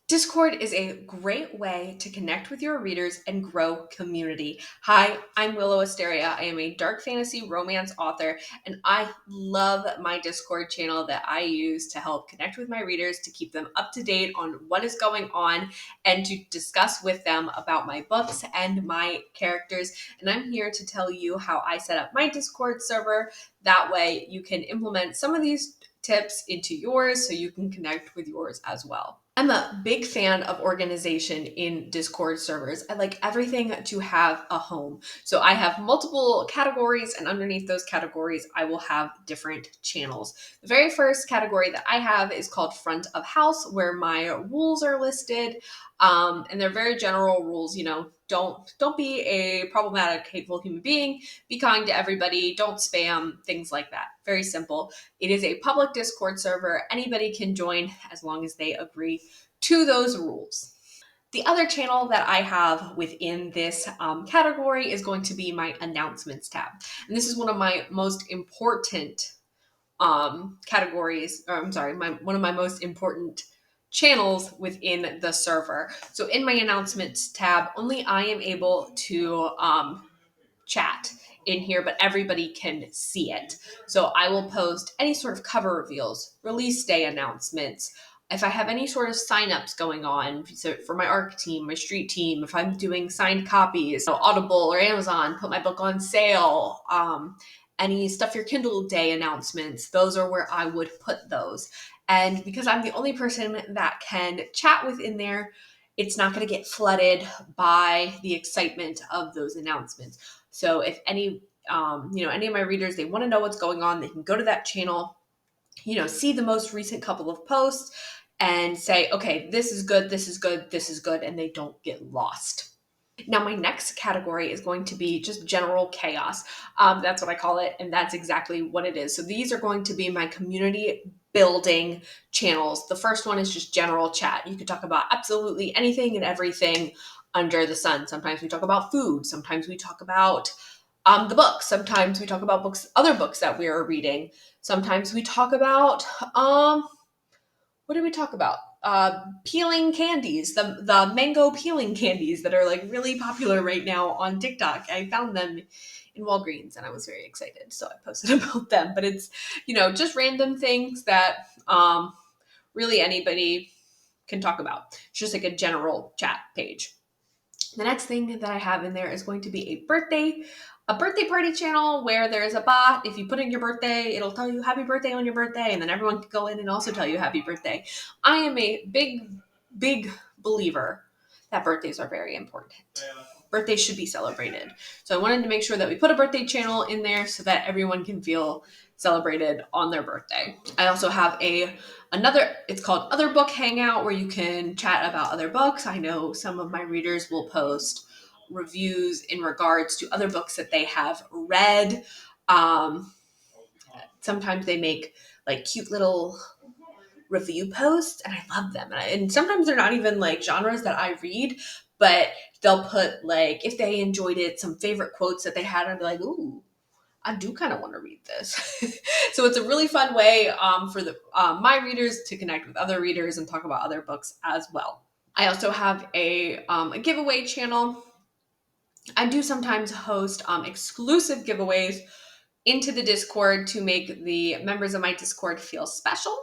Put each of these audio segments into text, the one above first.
Discord is a great way to connect with your readers and grow community. Hi, I'm Willow Asteria. I am a dark fantasy romance author, and I love my Discord channel that I use to help connect with my readers, to keep them up to date on what is going on, and to discuss with them about my books and my characters. And I'm here to tell you how I set up my Discord server. That way, you can implement some of these tips into yours so you can connect with yours as well. I'm a big fan of organization in Discord servers. I like everything to have a home. So I have multiple categories, and underneath those categories, I will have different channels. The very first category that I have is called Front of House, where my rules are listed. And they're very general rules. Don't be a problematic, hateful human being. Be kind to everybody. Don't spam, things like that. Very simple. It is a public Discord server. Anybody can join as long as they agree to those rules. The other channel that I have within this category is going to be my announcements tab. And this is one of my most important categories, or I'm sorry, one of my most important channels within the server. So in my announcements tab, only I am able to chat in here, but everybody can see it. So I will post any sort of cover reveals, release day announcements. If I have any sort of signups going on, so for my ARC team, my street team, if I'm doing signed copies, so Audible or Amazon, put my book on sale, any Stuff Your Kindle Day announcements, those are where I would put those. And because I'm the only person that can chat within there, it's not going to get flooded by the excitement of those announcements. So if any of my readers, they want to know what's going on, they can go to that channel, see the most recent couple of posts and say, okay, this is good, this is good, this is good, and they don't get lost. Now, my next category is going to be just general chaos. That's what I call it, and that's exactly what it is. So these are going to be my community building channels. The first one is just general chat. You could talk about absolutely anything and everything under the sun. Sometimes we talk about food. Sometimes we talk about the books. Sometimes we talk about other books that we are reading. Sometimes we talk about what did we talk about? Peeling candies, the mango peeling candies that are like really popular right now on TikTok. I found them in Walgreens and I was very excited, so I posted about them. But it's just random things that really anybody can talk about. It's just like a general chat page. The next thing that I have in there is going to be a birthday party channel where there's a bot. If you put in your birthday, it'll tell you happy birthday on your birthday, and then everyone can go in and also tell you happy birthday. I am a big believer that birthdays are very important. Birthdays should be celebrated. So I wanted to make sure that we put a birthday channel in there so that everyone can feel celebrated on their birthday. I also have it's called Other Book Hangout, where you can chat about other books. I know some of my readers will post reviews in regards to other books that they have read. Sometimes they make like cute little review posts, and I love them. And sometimes they're not even like genres that I read, but they'll put like, if they enjoyed it, some favorite quotes that they had, and I'd be like, ooh, I do kind of want to read this. So it's a really fun way for my readers to connect with other readers and talk about other books as well. I also have a giveaway channel. I do sometimes host exclusive giveaways into the Discord to make the members of my Discord feel special.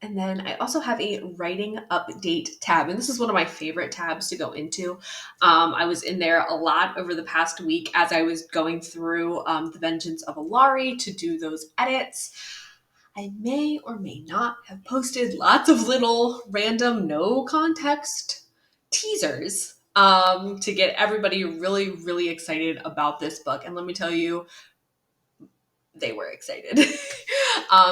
And then I also have a writing update tab. And this is one of my favorite tabs to go into. I was in there a lot over the past week as I was going through The Vengeance of Alari to do those edits. I may or may not have posted lots of little random, no context teasers to get everybody really, really excited about this book. And let me tell you, they were excited.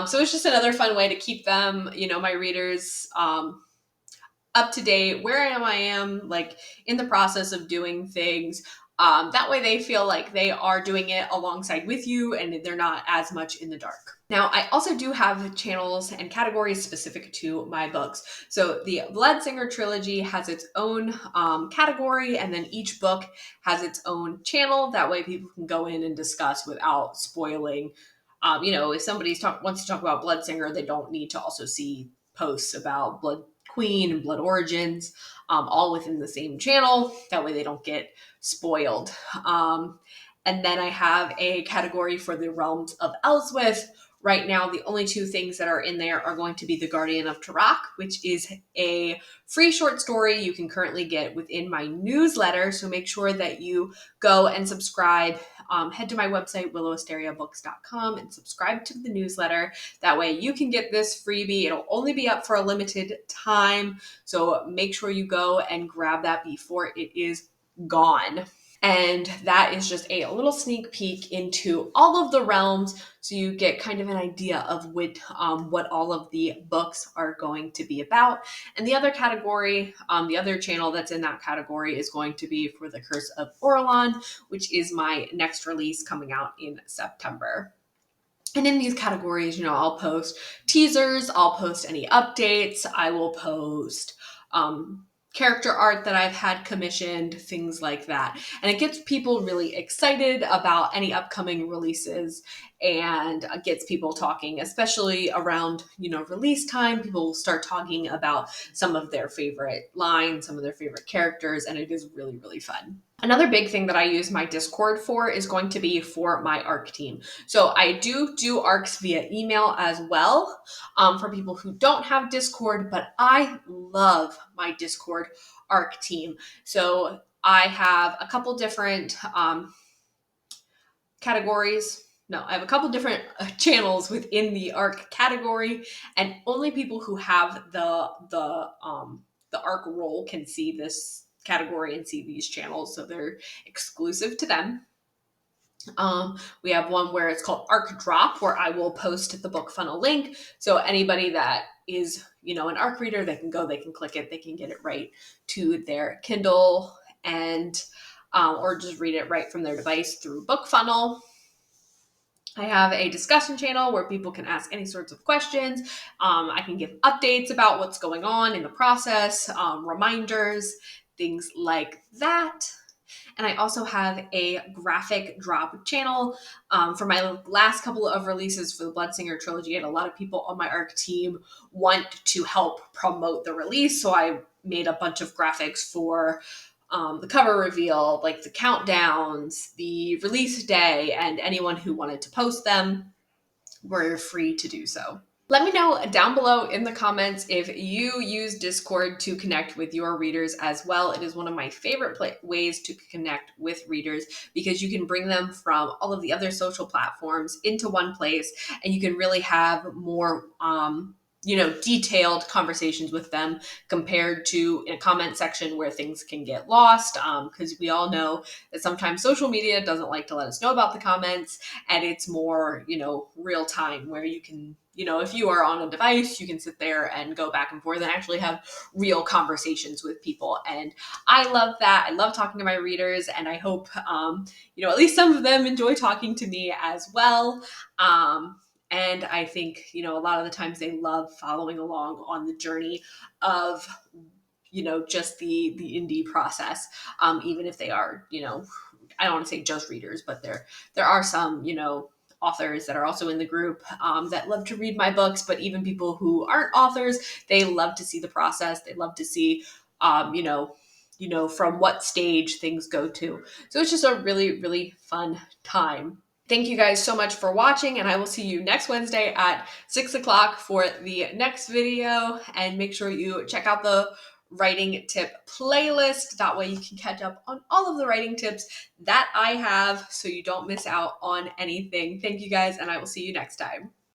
So it's just another fun way to keep them, my readers, up to date where I am like in the process of doing things. That way they feel like they are doing it alongside with you and they're not as much in the dark. Now, I also do have channels and categories specific to my books. So the Bloodsinger trilogy has its own category, and then each book has its own channel. That way people can go in and discuss without spoiling. If somebody wants to talk about Bloodsinger, they don't need to also see posts about Queen and Blood Origins, all within the same channel. That way they don't get spoiled. And then I have a category for the Realms of Elswith. Right now, the only two things that are in there are going to be The Guardian of Tarak, which is a free short story you can currently get within my newsletter. So make sure that you go and subscribe. Head to my website, willowasteriabooks.com, and subscribe to the newsletter. That way you can get this freebie. It'll only be up for a limited time. So make sure you go and grab that before it is gone. And that is just a little sneak peek into all of the realms, so you get kind of an idea of what all of the books are going to be about. And the other category, the other channel that's in that category is going to be for The Curse of Orlan, which is my next release coming out in September. And in these categories, I'll post teasers, I'll post any updates, I will post character art that I've had commissioned, things like that. And it gets people really excited about any upcoming releases and gets people talking, especially around, release time. People will start talking about some of their favorite lines, some of their favorite characters, and it is really, really fun. Another big thing that I use my Discord for is going to be for my ARC team. So I do ARCs via email as well, for people who don't have Discord, but I love my Discord ARC team. So I have a couple different categories. No, I have a couple different channels within the ARC category, and only people who have the ARC role can see this category and see these channels, so they're exclusive to them. We have one where it's called ARC Drop, where I will post the book funnel link. So anybody that is, an ARC reader, they can go, they can click it, they can get it right to their Kindle, and or just read it right from their device through Book Funnel. I have a discussion channel where people can ask any sorts of questions. I can give updates about what's going on in the process, reminders, things like that. And I also have a graphic drop channel. For my last couple of releases for the Bloodsinger trilogy, I had a lot of people on my ARC team want to help promote the release. So I made a bunch of graphics for the cover reveal, like the countdowns, the release day, and anyone who wanted to post them were free to do so. Let me know down below in the comments if you use Discord to connect with your readers as well. It is one of my favorite ways to connect with readers, because you can bring them from all of the other social platforms into one place, and you can really have more detailed conversations with them, compared to in a comment section where things can get lost, because we all know that sometimes social media doesn't like to let us know about the comments, and it's more, real time, where you can, if you are on a device, you can sit there and go back and forth and actually have real conversations with people. And I love that. I love talking to my readers, and I hope, at least some of them enjoy talking to me as well. And I think, a lot of the times they love following along on the journey of, just the indie process, even if they are, I don't want to say just readers, but there are some, authors that are also in the group that love to read my books. But even people who aren't authors, they love to see the process. They love to see, from what stage things go to. So it's just a really, really fun time. Thank you guys so much for watching, and I will see you next Wednesday at 6 o'clock for the next video. And make sure you check out the writing tip playlist. That way you can catch up on all of the writing tips that I have, so you don't miss out on anything. Thank you guys, and I will see you next time.